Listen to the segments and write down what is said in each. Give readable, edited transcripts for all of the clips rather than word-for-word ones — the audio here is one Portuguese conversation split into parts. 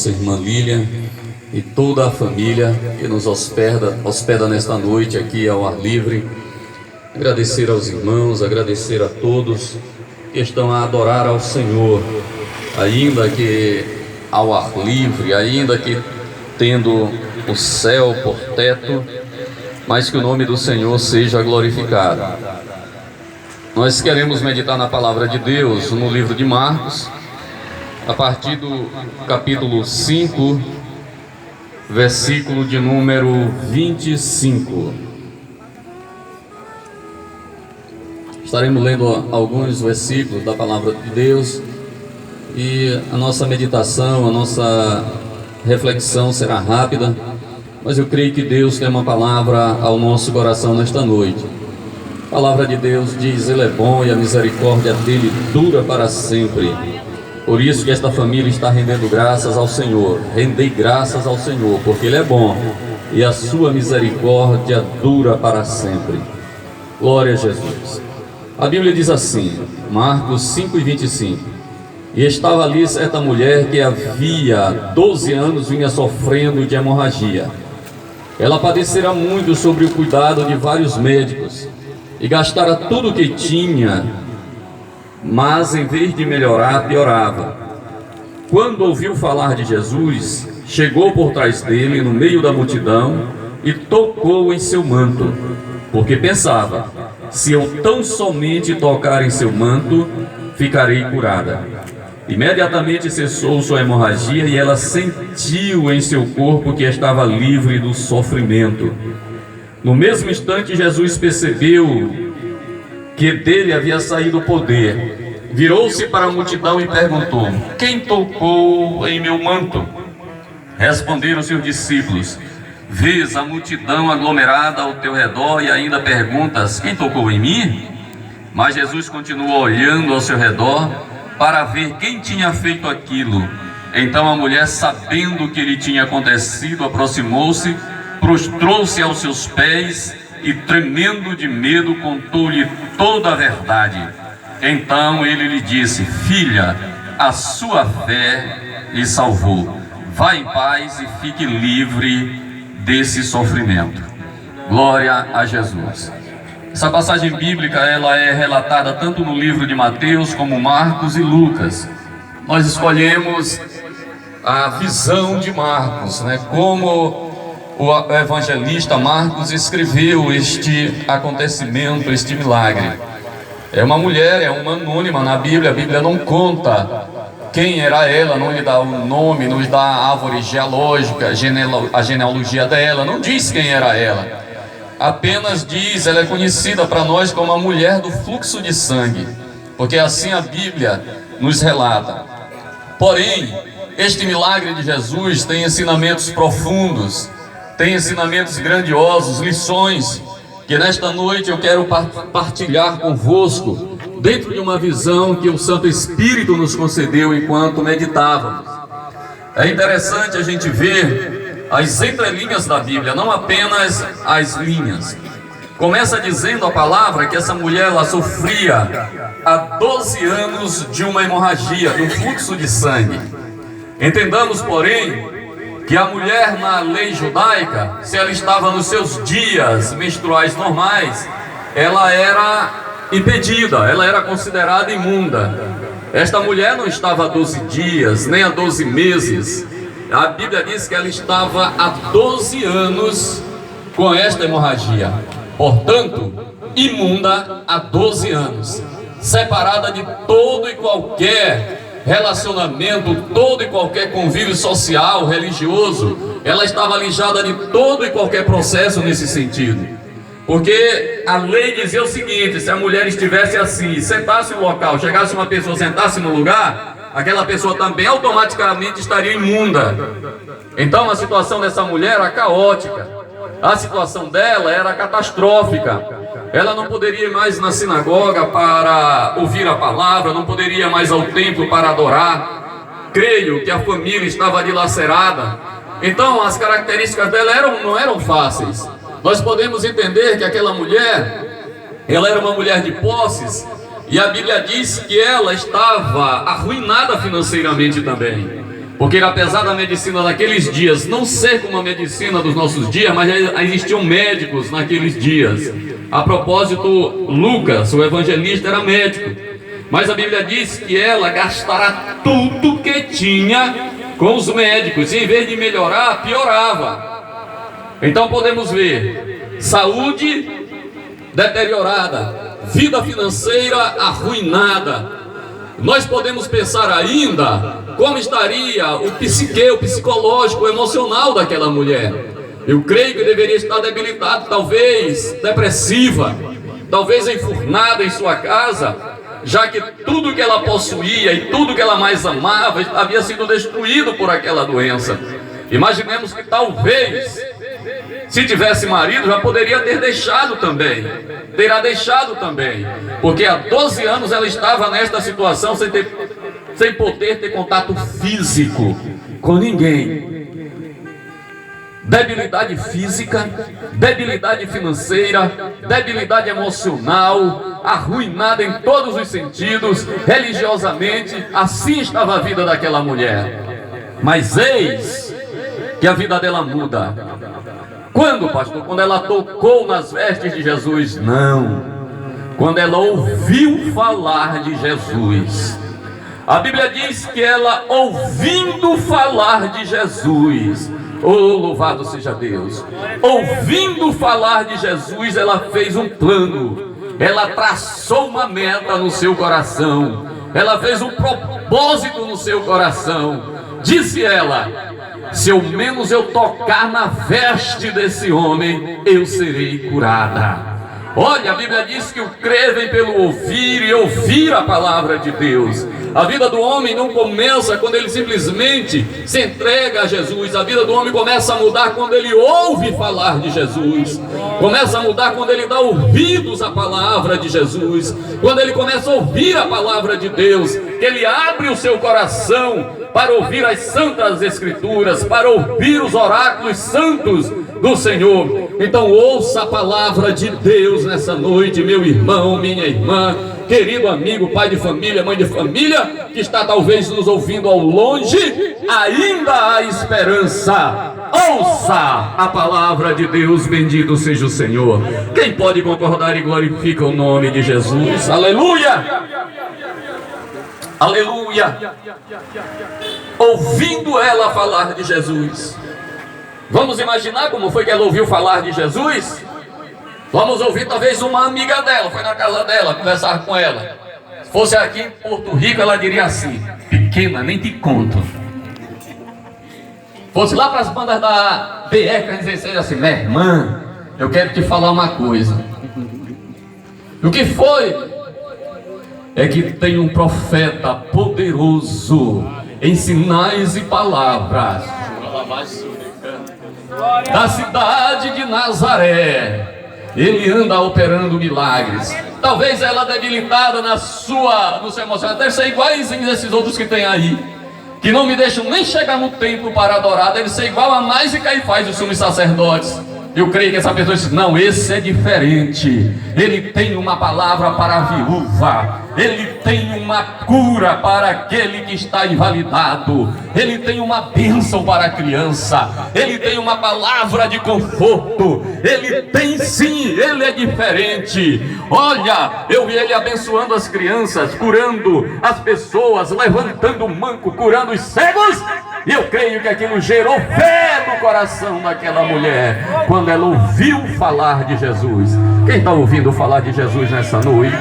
nossa irmã Lília e toda a família que nos hospeda nesta noite aqui ao ar livre. Agradecer aos irmãos, agradecer a todos que estão a adorar ao Senhor, ainda que ao ar livre, ainda que tendo o céu por teto, mas que o nome do Senhor seja glorificado. Nós queremos meditar na palavra de Deus no livro de Marcos, a partir do capítulo 5, versículo de número 25. Estaremos lendo alguns versículos da palavra de Deus e a nossa meditação, a nossa reflexão será rápida, mas eu creio que Deus tem uma palavra ao nosso coração nesta noite. A palavra de Deus diz: Ele é bom e a misericórdia dele dura para sempre. Por isso que esta família está rendendo graças ao Senhor. Rendei graças ao Senhor, porque Ele é bom e a sua misericórdia dura para sempre. Glória a Jesus. A Bíblia diz assim, Marcos 5:25: E estava ali certa mulher que havia 12 anos vinha sofrendo de hemorragia. Ela padecera muito sobre o cuidado de vários médicos e gastara tudo o que tinha, mas em vez de melhorar, piorava. Quando ouviu falar de Jesus, chegou por trás dele, no meio da multidão, e tocou em seu manto, porque pensava: se eu tão somente tocar em seu manto, ficarei curada. Imediatamente cessou sua hemorragia e ela sentiu em seu corpo que estava livre do sofrimento. No mesmo instante, Jesus percebeu que dele havia saído o poder. Virou-se para a multidão e perguntou: quem tocou em meu manto? Responderam seus discípulos: vês a multidão aglomerada ao teu redor e ainda perguntas: quem tocou em mim? Mas Jesus continuou olhando ao seu redor para ver quem tinha feito aquilo. Então a mulher, sabendo o que lhe tinha acontecido, aproximou-se, prostrou-se aos seus pés e, tremendo de medo, contou-lhe toda a verdade. Então ele lhe disse: filha, a sua fé lhe salvou. Vá em paz e fique livre desse sofrimento. Glória a Jesus. Essa passagem bíblica, ela é relatada tanto no livro de Mateus como Marcos e Lucas. Nós escolhemos a visão de Marcos, como o evangelista Marcos escreveu este acontecimento, este milagre. É uma mulher, é uma anônima na Bíblia. A Bíblia não conta quem era ela, não lhe dá o nome, não lhe dá a árvore geológica, a genealogia dela, não diz quem era ela. Apenas diz, ela é conhecida para nós como a mulher do fluxo de sangue, porque assim a Bíblia nos relata. Porém, este milagre de Jesus tem ensinamentos profundos, tem ensinamentos grandiosos, lições que nesta noite eu quero partilhar convosco, dentro de uma visão que o Santo Espírito nos concedeu enquanto meditávamos. É interessante a gente ver as entrelinhas da Bíblia, não apenas as linhas. Começa dizendo a palavra que essa mulher, ela sofria há 12 anos de uma hemorragia, de um fluxo de sangue. Entendamos, porém, que a mulher na lei judaica, se ela estava nos seus dias menstruais normais, ela era impedida, ela era considerada imunda. Esta mulher não estava há 12 dias, nem há 12 meses. A Bíblia diz que ela estava há 12 anos com esta hemorragia. Portanto, imunda há 12 anos, separada de todo e qualquer relacionamento, todo e qualquer convívio social, religioso. Ela estava alijada de todo e qualquer processo nesse sentido. Porque a lei dizia o seguinte: se a mulher estivesse assim, sentasse no local, chegasse uma pessoa, sentasse no lugar, aquela pessoa também automaticamente estaria imunda. Então a situação dessa mulher era caótica, a situação dela era catastrófica. Ela não poderia ir mais na sinagoga para ouvir a palavra, não poderia mais ao templo para adorar. Creio que a família estava dilacerada. Então as características dela não eram fáceis. Nós podemos entender que aquela mulher, ela era uma mulher de posses, e a Bíblia diz que ela estava arruinada financeiramente também. Porque apesar da medicina daqueles dias não ser como a medicina dos nossos dias, mas existiam médicos naqueles dias. A propósito, Lucas, o evangelista, era médico. Mas a Bíblia diz que ela gastará tudo que tinha com os médicos, e em vez de melhorar, piorava. Então podemos ver saúde deteriorada, vida financeira arruinada. Nós podemos pensar ainda como estaria o psicológico, o emocional daquela mulher. Eu creio que deveria estar debilitado, talvez depressiva, talvez enfurnada em sua casa, já que tudo que ela possuía e tudo que ela mais amava havia sido destruído por aquela doença. Imaginemos que talvez, se tivesse marido, já poderia ter deixado também, terá deixado também, porque há 12 anos ela estava nesta situação sem poder ter contato físico com ninguém. Debilidade física, debilidade financeira, debilidade emocional, arruinada em todos os sentidos, religiosamente. Assim estava a vida daquela mulher. Mas eis que a vida dela muda. Quando, pastor? Quando ela tocou nas vestes de Jesus? Não. Quando ela ouviu falar de Jesus. A Bíblia diz que ela, ouvindo falar de Jesus, oh, louvado seja Deus, ouvindo falar de Jesus, ela fez um plano, ela traçou uma meta no seu coração, ela fez um propósito no seu coração. Disse ela: se ao menos eu tocar na veste desse homem, eu serei curada. Olha, a Bíblia diz que o crer vem pelo ouvir, e ouvir a palavra de Deus. A vida do homem não começa quando ele simplesmente se entrega a Jesus. A vida do homem começa a mudar quando ele ouve falar de Jesus. Começa a mudar quando ele dá ouvidos à palavra de Jesus. Quando ele começa a ouvir a palavra de Deus, que ele abre o seu coração para ouvir as santas escrituras, para ouvir os oráculos santos do Senhor. Então ouça a palavra de Deus nessa noite, meu irmão, minha irmã, querido amigo, pai de família, mãe de família, que está talvez nos ouvindo ao longe. Ainda há esperança. Ouça a palavra de Deus, bendito seja o Senhor. Quem pode concordar e glorifica o nome de Jesus? Aleluia! Aleluia! Ouvindo ela falar de Jesus. Vamos imaginar como foi que ela ouviu falar de Jesus? Vamos ouvir talvez uma amiga dela, foi na casa dela, conversar com ela. Se fosse aqui em Porto Rico, ela diria assim: pequena, nem te conto. Fosse lá para as bandas da BR-16, assim: minha irmã, eu quero te falar uma coisa. O que foi? É que tem um profeta poderoso em sinais e palavras da cidade de Nazaré. Ele anda operando milagres. Talvez ela debilitada no seu emocional, deve ser iguaizinho desses outros que tem aí, que não me deixam nem chegar no templo para adorar. Deve ser igual a Anás e Caifás, os sumos sacerdotes. Eu creio que essa pessoa diz: não, esse é diferente. Ele tem uma palavra para a viúva, ele tem uma cura para aquele que está invalidado, ele tem uma bênção para a criança, ele tem uma palavra de conforto, ele tem sim, ele é diferente. Olha, eu vi ele abençoando as crianças, curando as pessoas, levantando o manco, curando os cegos. E eu creio que aquilo gerou fé no coração daquela mulher, quando ela ouviu falar de Jesus. Quem está ouvindo falar de Jesus nessa noite?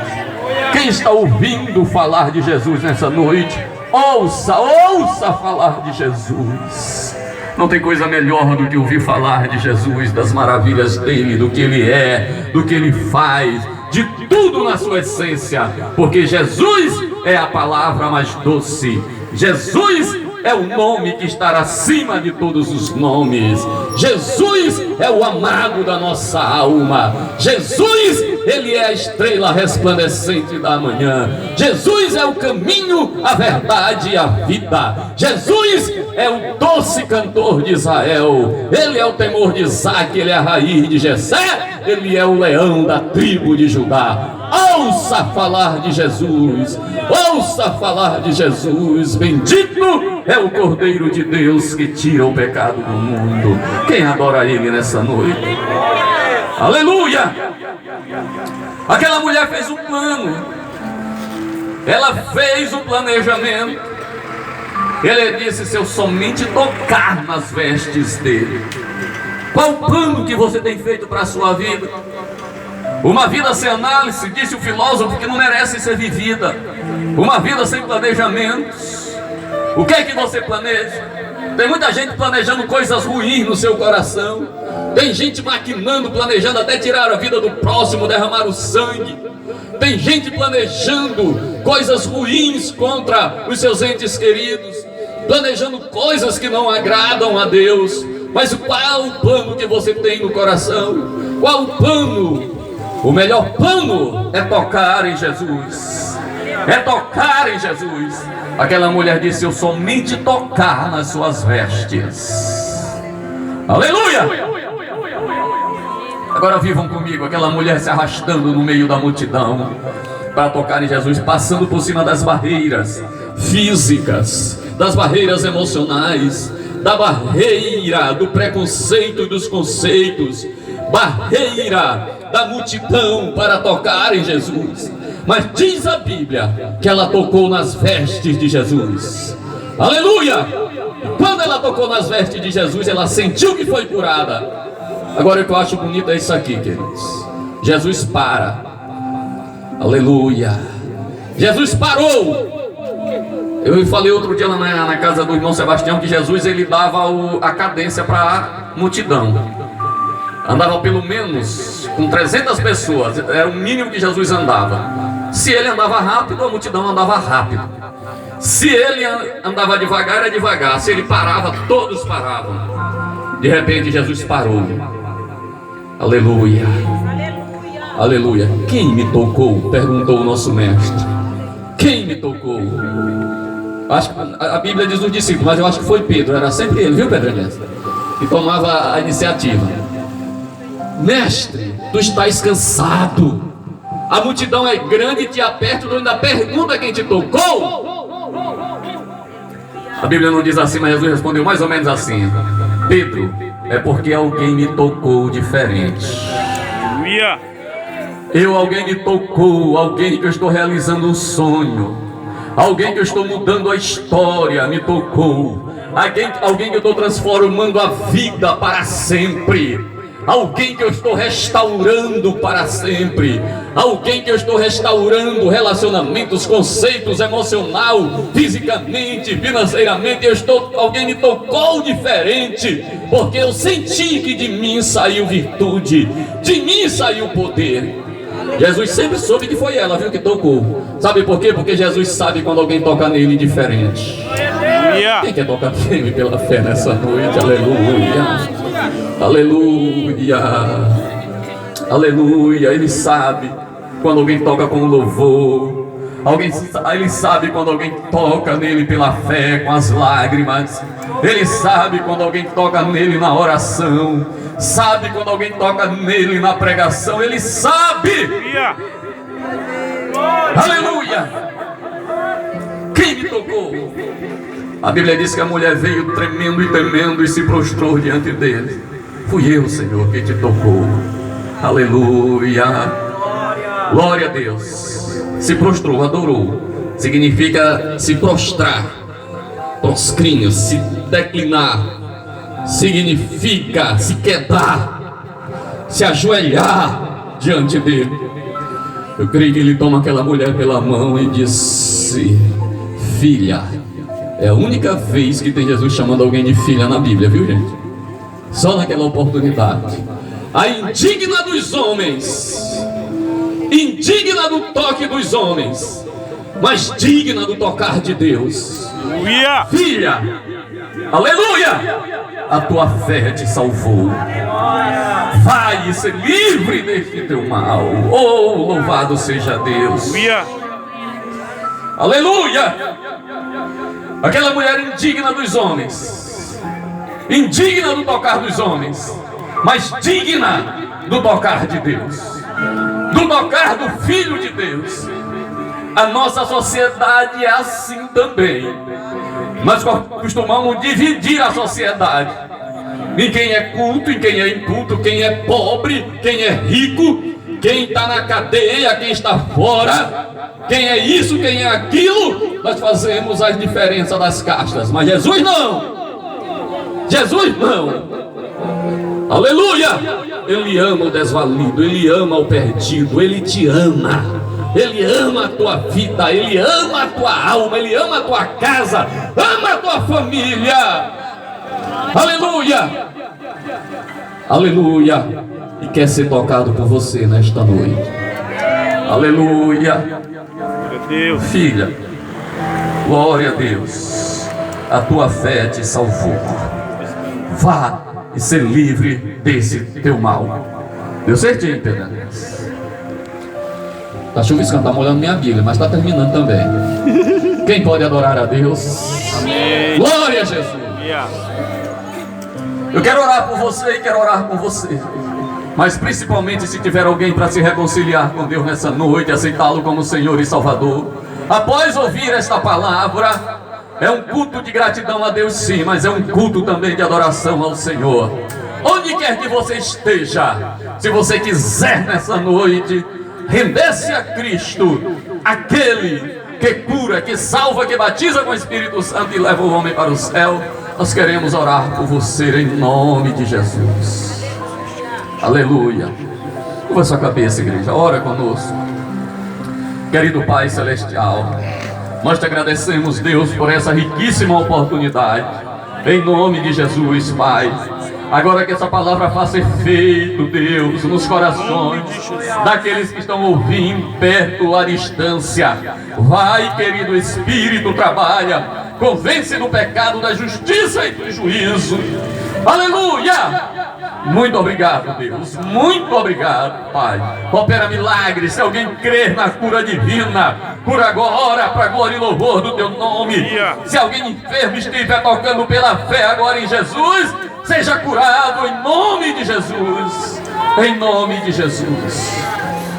Quem está ouvindo falar de Jesus nessa noite? Ouça falar de Jesus. Não tem coisa melhor do que ouvir falar de Jesus, das maravilhas dele, do que ele é, do que ele faz, de tudo na sua essência, porque Jesus é a palavra mais doce. Jesus é o nome que está acima de todos os nomes. Jesus é o amado da nossa alma. Jesus, ele é a estrela resplandecente da manhã. Jesus é o caminho, a verdade e a vida. Jesus é o doce cantor de Israel. Ele é o temor de Isaac, ele é a raiz de Jessé, ele é o leão da tribo de Judá. Ouça falar de Jesus, ouça falar de Jesus. Bendito é o Cordeiro de Deus que tira o pecado do mundo. Quem adora Ele nessa noite? Aleluia! Aquela mulher fez um plano. Ela fez um planejamento. Ele disse: se eu somente tocar nas vestes dele. Qual o plano que você tem feito para a sua vida? Uma vida sem análise, disse o filósofo, que não merece ser vivida. Uma vida sem planejamentos. O que é que você planeja? Tem muita gente planejando coisas ruins no seu coração. Tem gente maquinando, planejando até tirar a vida do próximo, derramar o sangue. Tem gente planejando coisas ruins contra os seus entes queridos, planejando coisas que não agradam a Deus. Mas qual o plano que você tem no coração? Qual o plano? O melhor plano é tocar em Jesus. É tocar em Jesus. Aquela mulher disse: eu somente tocar nas suas vestes. Aleluia! Agora vivam comigo aquela mulher se arrastando no meio da multidão para tocar em Jesus, passando por cima das barreiras físicas, das barreiras emocionais, da barreira do preconceito e dos conceitos, barreira da multidão para tocar em Jesus. Mas diz a Bíblia que ela tocou nas vestes de Jesus. Aleluia! Quando ela tocou nas vestes de Jesus, ela sentiu que foi curada. Agora o que eu acho bonito é isso aqui, queridos. Jesus para. Aleluia! Jesus parou. Eu falei outro dia lá na casa do irmão Sebastião que Jesus, ele dava a cadência para a multidão. Andava pelo menos com 300 pessoas. Era o mínimo que Jesus andava. Se ele andava rápido, a multidão andava rápido. Se ele andava devagar, era devagar. Se ele parava, todos paravam. De repente Jesus parou. Aleluia! Aleluia! Quem me tocou? Perguntou o nosso mestre. Quem me tocou? Acho que a Bíblia diz os discípulos, mas eu acho que foi Pedro. Era sempre ele, viu, Pedro Ernesto? Que tomava a iniciativa. Mestre, tu estás cansado. A multidão é grande e te aperta. Tu ainda pergunta quem te tocou? A Bíblia não diz assim, mas Jesus respondeu mais ou menos assim: Pedro, é porque alguém me tocou diferente. Alguém me tocou, alguém que eu estou realizando um sonho, alguém que eu estou mudando a história me tocou, alguém que eu estou transformando a vida para sempre, alguém que eu estou restaurando para sempre, alguém que eu estou restaurando relacionamentos, conceitos, emocional, fisicamente, financeiramente. Alguém me tocou diferente, porque eu senti que de mim saiu virtude, de mim saiu poder. Jesus sempre soube que foi ela, viu, que tocou. Sabe por quê? Porque Jesus sabe quando alguém toca nele diferente. Quem quer tocar nele pela fé nessa noite? Aleluia! Aleluia! Aleluia! Ele sabe quando alguém toca com louvor. Ele sabe quando alguém toca nele pela fé, com as lágrimas. Ele sabe quando alguém toca nele na oração. Sabe quando alguém toca nele na pregação. Ele sabe. Aleluia! Quem me tocou? A Bíblia diz que a mulher veio tremendo e temendo e se prostrou diante dele. Fui eu, Senhor, que te tocou. Aleluia! Glória a Deus. Se prostrou, adorou. Significa se prostrar, proscrínio, se declinar. Significa se quedar, se ajoelhar diante dele. Eu creio que ele toma aquela mulher pela mão e disse: filha. É a única vez que tem Jesus chamando alguém de filha na Bíblia, viu, gente? Só naquela oportunidade. A indigna dos homens, indigna do toque dos homens, mas digna do tocar de Deus. Filha, aleluia! A tua fé te salvou. Vai e ser livre deste teu mal. Oh, louvado seja Deus. Aleluia! Aquela mulher indigna dos homens, indigna do tocar dos homens, mas digna do tocar de Deus, do tocar do Filho de Deus. A nossa sociedade é assim também. Nós costumamos dividir a sociedade em quem é culto, em quem é inculto, quem é pobre, quem é rico, quem está na cadeia, quem está fora, quem é isso, quem é aquilo. Nós fazemos as diferenças das castas, mas Jesus não. Jesus não. Aleluia! Ele ama o desvalido, Ele ama o perdido, Ele te ama. Ele ama a tua vida, Ele ama a tua alma, Ele ama a tua casa, ama a tua família. Aleluia! Aleluia! E quer ser tocado por você nesta noite. Aleluia! Filha, glória a Deus. A tua fé te salvou. Vá e ser livre desse teu mal. Deu certinho, Pedro? Tá chuviscando, tá molhando minha Bíblia, mas tá terminando também. Quem pode adorar a Deus? Amém. Glória a Jesus. Eu quero orar por você e quero orar com você. Mas principalmente se tiver alguém para se reconciliar com Deus nessa noite, aceitá-lo como Senhor e Salvador. Após ouvir esta palavra, é um culto de gratidão a Deus, sim, mas é um culto também de adoração ao Senhor. Onde quer que você esteja, se você quiser nessa noite render-se a Cristo, aquele que cura, que salva, que batiza com o Espírito Santo e leva o homem para o céu, nós queremos orar por você em nome de Jesus. Aleluia. Curva sua cabeça, igreja, ora conosco. Querido Pai Celestial, nós te agradecemos, Deus, por essa riquíssima oportunidade. Em nome de Jesus, Pai. Agora que essa palavra faça efeito, Deus, nos corações daqueles que estão ouvindo, perto ou à distância. Vai, querido Espírito, trabalha, convence do pecado, da justiça e do juízo. Aleluia! Muito obrigado, Deus, muito obrigado, Pai. Opera milagres, se alguém crer na cura divina, cura agora, para glória e louvor do teu nome. Se alguém enfermo estiver tocando pela fé agora em Jesus, seja curado em nome de Jesus. Em nome de Jesus.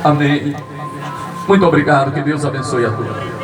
Amém. Muito obrigado, que Deus abençoe a todos.